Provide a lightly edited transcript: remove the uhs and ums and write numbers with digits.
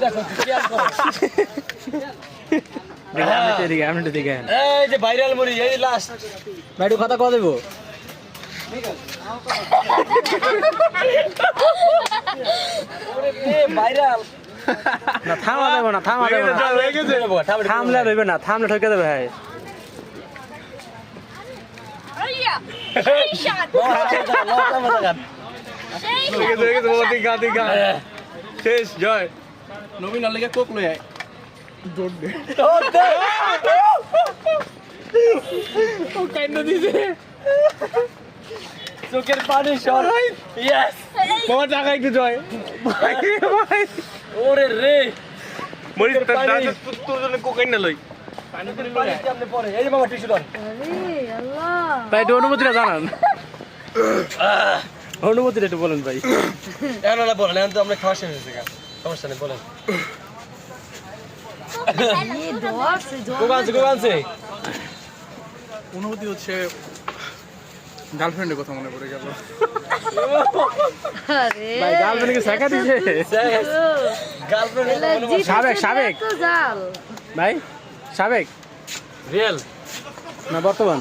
দেখো কি আর করো আমি তো দেখে এই যে ভাইরাল মুড়ি এই লাস্ট ভাই একটু কথা কও দেবো ভাইরাল না থামা দেবো না থামা দেবো না থামলে রইবে না থামলে ঠকে দেবে ভাই শেষ জয় নবীন লেগে কোক লই আয় ও কেন দিছে চোখের পানি সর ইয়েস বাবা টাকা একটু জয় ভাই ভাই ওরে রে মরিস তোর জন্য কোকাইন না লই পানি কেমনে পড়ে এই বাবা টিস্যু দাও ভাই একটু অনুমতিটা জানান অনুমতিটা একটু বলেন ভাই এখন না বলেন এখন তো আমরা খাওয়া শেষ হয়েছে সমস্যা নেই বলেন কোকানছে অনুভূতি হচ্ছে গার্লফ্রেন্ডের কথা মনে পড়ে গেল ভাই গার্লফ্রেন্ড কি শেখা দিছে গার্লফ্রেন্ড সাবেক সাবেক ভাই সাবেক রিয়েল না বর্তমান